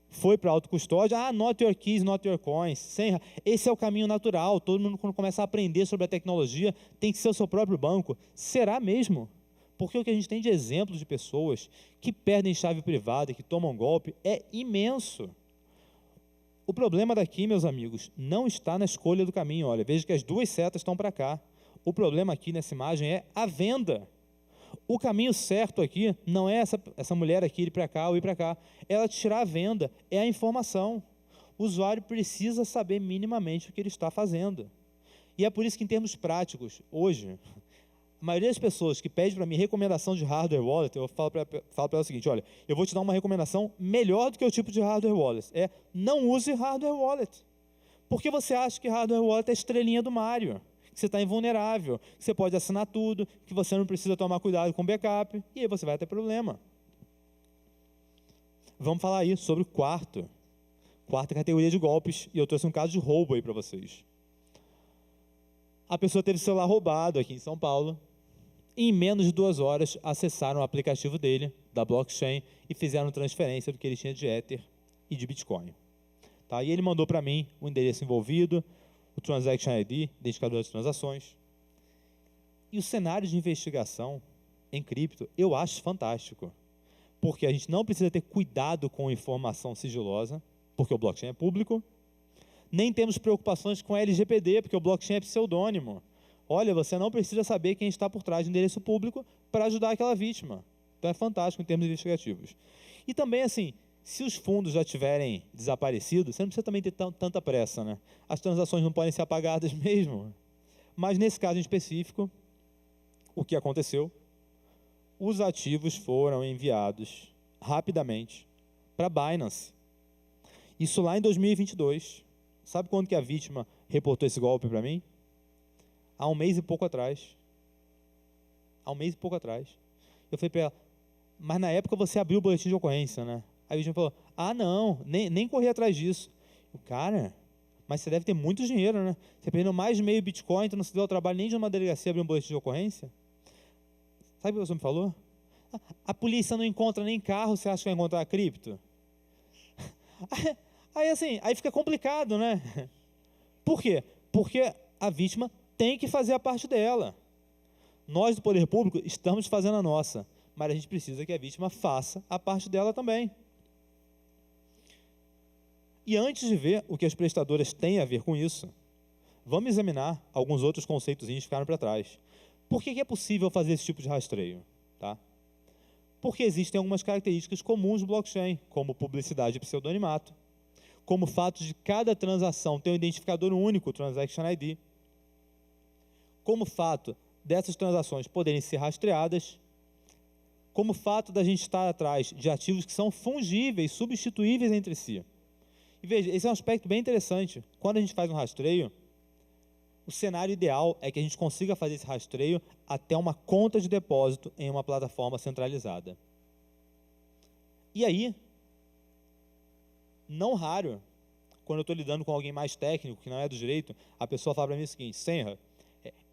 Speaker 2: foi para a autocustódia, not your keys, not your coins. Esse é o caminho natural, todo mundo quando começa a aprender sobre a tecnologia, tem que ser o seu próprio banco. Será mesmo? Porque o que a gente tem de exemplos de pessoas que perdem chave privada, que tomam golpe, é imenso. O problema daqui, meus amigos, não está na escolha do caminho. Olha, veja que as duas setas estão para cá. O problema aqui nessa imagem é a venda. O caminho certo aqui não é essa mulher aqui ir para cá ou ir para cá. Ela tirar a venda, é a informação. O usuário precisa saber minimamente o que ele está fazendo. E é por isso que, em termos práticos, hoje, a maioria das pessoas que pede para mim recomendação de hardware wallet, eu falo para ela o seguinte, olha, eu vou te dar uma recomendação melhor do que o tipo de hardware wallet. Não use hardware wallet. Por que você acha que hardware wallet é a estrelinha do Mario? Que você está invulnerável, que você pode assinar tudo, que você não precisa tomar cuidado com backup, e aí você vai ter problema. Vamos falar aí sobre quarta categoria de golpes, e eu trouxe um caso de roubo aí para vocês. A pessoa teve o celular roubado aqui em São Paulo, e em menos de 2 horas acessaram o aplicativo dele, da blockchain, e fizeram transferência do que ele tinha de Ether e de Bitcoin. Tá? E ele mandou para mim o endereço envolvido, o Transaction ID, identificador de transações. E o cenário de investigação em cripto, eu acho fantástico. Porque a gente não precisa ter cuidado com informação sigilosa, porque o blockchain é público. Nem temos preocupações com LGPD, porque o blockchain é pseudônimo. Olha, você não precisa saber quem está por trás do endereço público para ajudar aquela vítima. Então é fantástico em termos investigativos. E também, assim, se os fundos já tiverem desaparecido, você não precisa também ter tanta pressa, né? As transações não podem ser apagadas mesmo. Mas nesse caso em específico, o que aconteceu? Os ativos foram enviados rapidamente para a Binance. Isso lá em 2022. Sabe quando que a vítima reportou esse golpe para mim? Há 1 mês e pouco atrás. Há 1 mês e pouco atrás. Eu falei para ela, mas na época você abriu o boletim de ocorrência, né? Aí a vítima falou, não, nem corri atrás disso. Cara, mas você deve ter muito dinheiro, né? Você perdeu mais de meio Bitcoin, então não se deu ao trabalho nem de uma delegacia abrir um boletim de ocorrência? Sabe o que você me falou? A polícia não encontra nem carro, você acha que vai encontrar cripto? Aí fica complicado, né? Por quê? Porque a vítima tem que fazer a parte dela. Nós do poder público estamos fazendo a nossa, mas a gente precisa que a vítima faça a parte dela também. E antes de ver o que as prestadoras têm a ver com isso, vamos examinar alguns outros conceitos que ficaram para trás. Por que é possível fazer esse tipo de rastreio? Tá? Porque existem algumas características comuns do blockchain, como publicidade e pseudonimato, como o fato de cada transação ter um identificador único, o Transaction ID, como o fato dessas transações poderem ser rastreadas, como o fato da gente estar atrás de ativos que são fungíveis, substituíveis entre si. E veja, esse é um aspecto bem interessante. Quando a gente faz um rastreio, o cenário ideal é que a gente consiga fazer esse rastreio até uma conta de depósito em uma plataforma centralizada. E aí, não raro, quando eu estou lidando com alguém mais técnico, que não é do direito, a pessoa fala para mim o seguinte: Senra,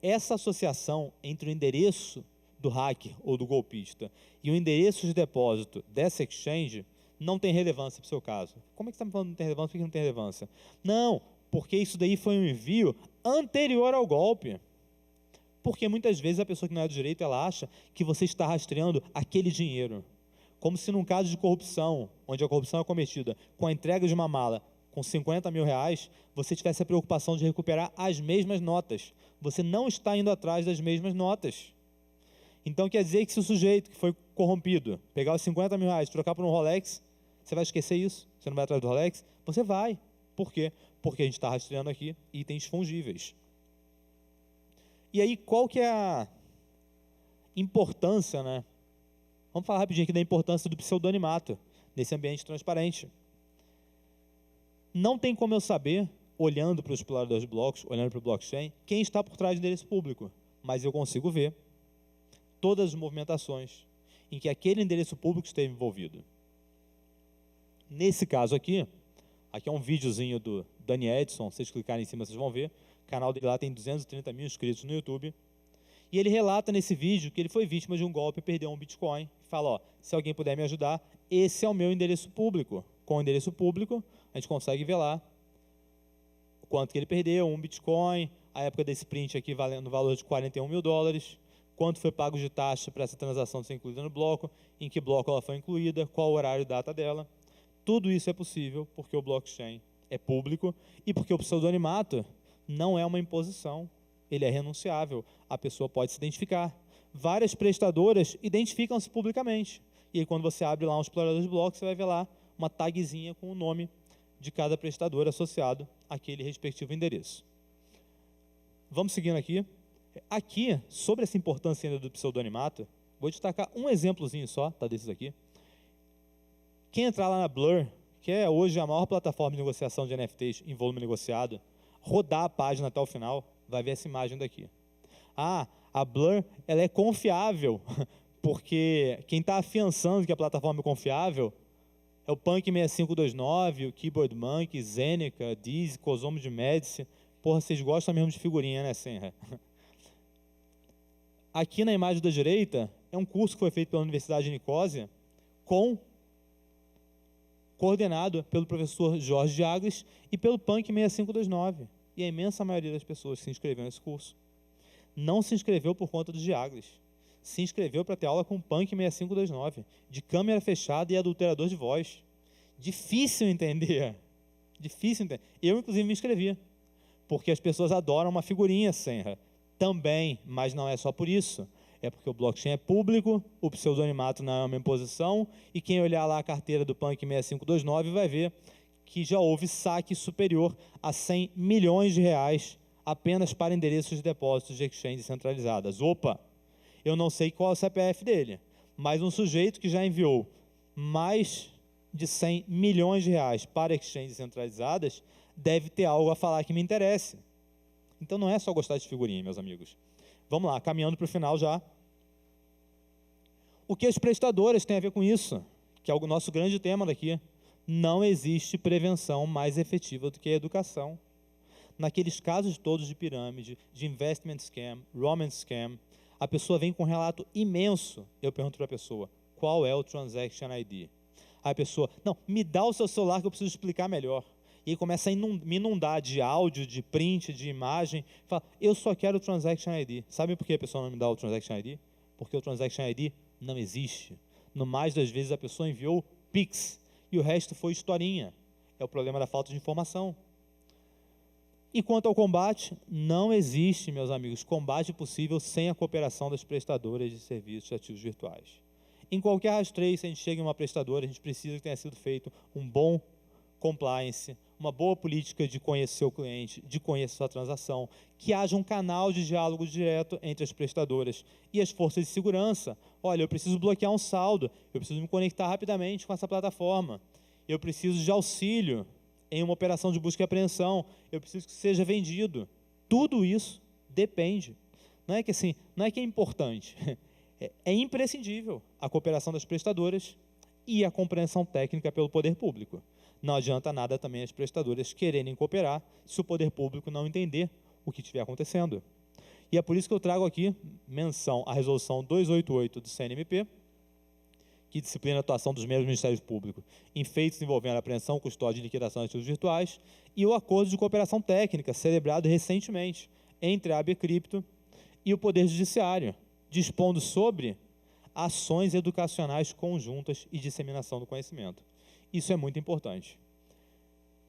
Speaker 2: essa associação entre o endereço do hacker ou do golpista e o endereço de depósito dessa exchange não tem relevância para o seu caso. Como é que você está me falando que não tem relevância? Por que não tem relevância? Não, porque isso daí foi um envio anterior ao golpe. Porque muitas vezes a pessoa que não é do direito, ela acha que você está rastreando aquele dinheiro. Como se num caso de corrupção, onde a corrupção é cometida com a entrega de uma mala com 50 mil reais, você tivesse a preocupação de recuperar as mesmas notas. Você não está indo atrás das mesmas notas. Então quer dizer que se o sujeito que foi corrompido pegar os 50 mil reais e trocar por um Rolex, você vai esquecer isso? Você não vai atrás do Rolex? Você vai. Por quê? Porque a gente está rastreando aqui itens fungíveis. E aí, qual que é a importância, né? Vamos falar rapidinho aqui da importância do pseudonimato nesse ambiente transparente. Não tem como eu saber, olhando para o explorador de blocos, olhando para o blockchain, quem está por trás do endereço público, mas eu consigo ver todas as movimentações em que aquele endereço público esteve envolvido. Nesse caso aqui é um videozinho do Danny Edson, vocês clicarem em cima vocês vão ver, o canal dele lá tem 230 mil inscritos no YouTube, e ele relata nesse vídeo que ele foi vítima de um golpe e perdeu um Bitcoin, e fala, ó, se alguém puder me ajudar, esse é o meu endereço público. Com o endereço público, a gente consegue ver lá quanto que ele perdeu, um Bitcoin, a época desse print aqui valendo o valor de 41 mil dólares, quanto foi pago de taxa para essa transação ser incluída no bloco, em que bloco ela foi incluída, qual o horário e data dela. Tudo isso é possível porque o blockchain é público e porque o pseudonimato não é uma imposição, ele é renunciável, a pessoa pode se identificar. Várias prestadoras identificam-se publicamente, e aí quando você abre lá um explorador de blocos, você vai ver lá uma tagzinha com o nome de cada prestador associado àquele respectivo endereço. Vamos seguindo aqui. Aqui, sobre essa importância ainda do pseudonimato, vou destacar um exemplozinho só, tá, desses aqui. Quem entrar lá na Blur, que é hoje a maior plataforma de negociação de NFTs em volume negociado, rodar a página até o final, vai ver essa imagem daqui. Ah, a Blur ela é confiável, porque quem está afiançando que a plataforma é confiável é o Punk 6529, o Keyboard Monkey, Zeneca, Dizzy, Cosomo de Médici. Porra, vocês gostam mesmo de figurinha, né, Senra? Aqui na imagem da direita, é um curso que foi feito pela Universidade de Nicósia, coordenado pelo professor Jorge Diagles e pelo Punk 6529. E a imensa maioria das pessoas que se inscreveu nesse curso não se inscreveu por conta do Diagles. Se inscreveu para ter aula com o Punk 6529, de câmera fechada e adulterador de voz. Difícil entender. Difícil entender. Eu, inclusive, me inscrevi, porque as pessoas adoram uma figurinha, Senra. Também, mas não é só por isso. É porque o blockchain é público, o pseudonimato não é uma imposição, e quem olhar lá a carteira do Punk 6529 vai ver que já houve saque superior a 100 milhões de reais apenas para endereços de depósitos de exchanges centralizadas. Opa! Eu não sei qual é o CPF dele, mas um sujeito que já enviou mais de 100 milhões de reais para exchanges centralizadas deve ter algo a falar que me interesse. Então não é só gostar de figurinha, meus amigos. Vamos lá, caminhando para o final já. O que as prestadoras têm a ver com isso? Que é o nosso grande tema daqui. Não existe prevenção mais efetiva do que a educação. Naqueles casos todos de pirâmide, de investment scam, romance scam, a pessoa vem com um relato imenso. Eu pergunto para a pessoa, qual é o Transaction ID? Aí a pessoa, não, me dá o seu celular que eu preciso explicar melhor. E aí começa a me inundar de áudio, de print, de imagem. Fala, eu só quero o Transaction ID. Sabe por que a pessoa não me dá o Transaction ID? Porque o Transaction ID não existe. No mais das vezes a pessoa enviou Pix e o resto foi historinha. É o problema da falta de informação. E quanto ao combate, não existe, meus amigos, combate possível sem a cooperação das prestadoras de serviços de ativos virtuais. Em qualquer rastreio, se a gente chega em uma prestadora, a gente precisa que tenha sido feito um bom compliance, uma boa política de conhecer o cliente, de conhecer a transação, que haja um canal de diálogo direto entre as prestadoras e as forças de segurança. Olha, eu preciso bloquear um saldo, eu preciso me conectar rapidamente com essa plataforma, eu preciso de auxílio em uma operação de busca e apreensão, eu preciso que seja vendido. Tudo isso depende. Não é que assim, não é que é importante, é imprescindível a cooperação das prestadoras e a compreensão técnica pelo poder público. Não adianta nada também as prestadoras quererem cooperar se o poder público não entender o que estiver acontecendo. E é por isso que eu trago aqui menção à resolução 288 do CNMP, que disciplina a atuação dos membros do Ministério Público em feitos envolvendo apreensão, custódia e liquidação de ativos virtuais, e o acordo de cooperação técnica celebrado recentemente entre a AB Cripto e o Poder Judiciário, dispondo sobre ações educacionais conjuntas e disseminação do conhecimento. Isso é muito importante.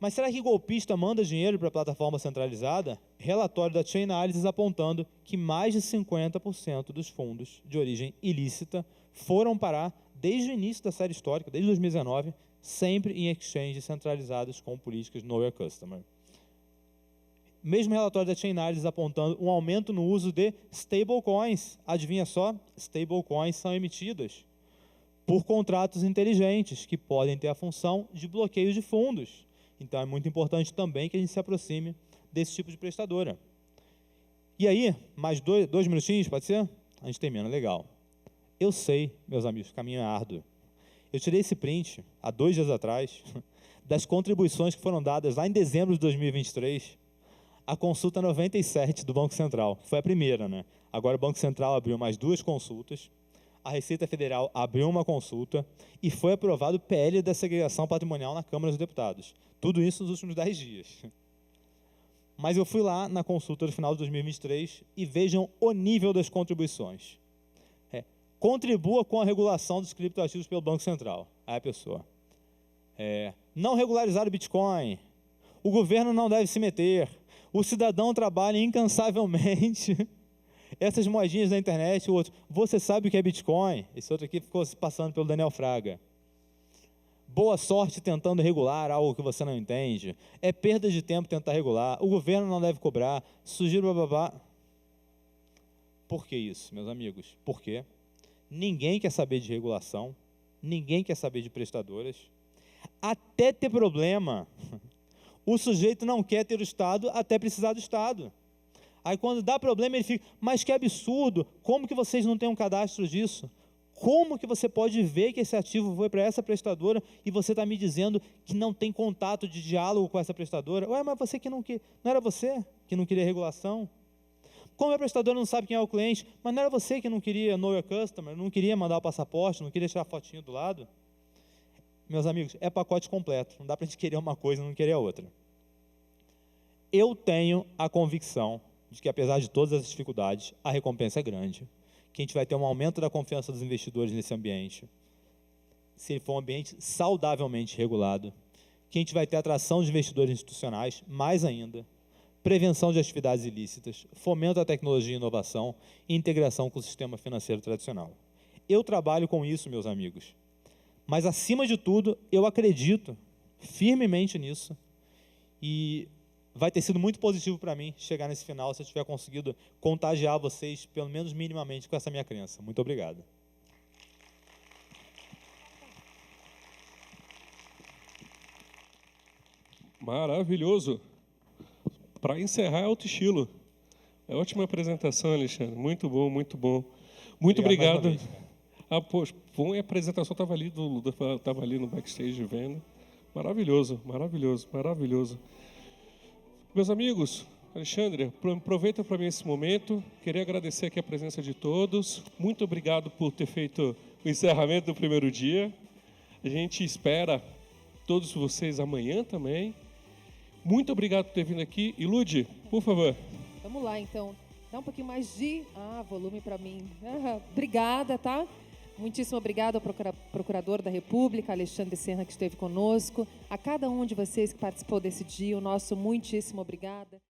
Speaker 2: Mas será que golpista manda dinheiro para a plataforma centralizada? Relatório da Chainalysis apontando que mais de 50% dos fundos de origem ilícita foram parar desde o início da série histórica, desde 2019, sempre em exchanges centralizados com políticas Know Your Customer. Mesmo relatório da Chainalysis apontando um aumento no uso de stablecoins. Adivinha só? Stablecoins são emitidas por contratos inteligentes, que podem ter a função de bloqueio de fundos. Então, é muito importante também que a gente se aproxime desse tipo de prestadora. E aí, mais dois minutinhos, pode ser? A gente termina, legal. Eu sei, meus amigos, o caminho é árduo. Eu tirei esse print, há 2 dias atrás, das contribuições que foram dadas lá em dezembro de 2023, a consulta 97 do Banco Central, que foi a primeira, né? Agora o Banco Central abriu mais 2 consultas, a Receita Federal abriu uma consulta e foi aprovado o PL da segregação patrimonial na Câmara dos Deputados. Tudo isso nos últimos 10 dias. Mas eu fui lá na consulta do final de 2023 e vejam o nível das contribuições. Contribua com a regulação dos criptoativos pelo Banco Central. Aí a pessoa. Não regularizar o Bitcoin. O governo não deve se meter. O cidadão trabalha incansavelmente. Essas moedinhas da internet, o outro, você sabe o que é Bitcoin? Esse outro aqui ficou se passando pelo Daniel Fraga. Boa sorte tentando regular algo que você não entende. É perda de tempo tentar regular. O governo não deve cobrar. Sugiro bababá. Por que isso, meus amigos? Por quê? Ninguém quer saber de regulação. Ninguém quer saber de prestadoras. Até ter problema. O sujeito não quer ter o Estado até precisar do Estado. Aí quando dá problema ele fica, mas que absurdo, como que vocês não têm um cadastro disso? Como que você pode ver que esse ativo foi para essa prestadora e você está me dizendo que não tem contato de diálogo com essa prestadora? Ué, mas você que não era você que não queria regulação? Como a prestadora não sabe quem é o cliente, mas não era você que não queria Know Your Customer, não queria mandar o passaporte, não queria tirar a fotinho do lado? Meus amigos, é pacote completo, não dá para a gente querer uma coisa e não querer a outra. Eu tenho a convicção de que, apesar de todas as dificuldades, a recompensa é grande, que a gente vai ter um aumento da confiança dos investidores nesse ambiente, se ele for um ambiente saudavelmente regulado, que a gente vai ter atração de investidores institucionais, mais ainda, prevenção de atividades ilícitas, fomento à tecnologia e inovação e integração com o sistema financeiro tradicional. Eu trabalho com isso, meus amigos, mas, acima de tudo, eu acredito firmemente nisso e vai ter sido muito positivo para mim chegar nesse final, se eu tiver conseguido contagiar vocês, pelo menos minimamente, com essa minha crença. Muito obrigado.
Speaker 3: Maravilhoso. Para encerrar, é outro estilo. É ótima apresentação, Alexandre. Muito bom, muito bom. Muito obrigado. Poxa, bom, a apresentação estava ali, estava ali no backstage vendo. Maravilhoso, maravilhoso, maravilhoso. Meus amigos, Alexandre, aproveita para mim esse momento. Queria agradecer aqui a presença de todos. Muito obrigado por ter feito o encerramento do primeiro dia. A gente espera todos vocês amanhã também. Muito obrigado por ter vindo aqui. E Lud, por favor.
Speaker 1: Vamos lá, então. Dá um pouquinho mais de volume para mim. Obrigada, tá? Muitíssimo obrigado ao Procurador da República, Alexandre Serra, que esteve conosco. A cada um de vocês que participou desse dia, o nosso muitíssimo obrigada.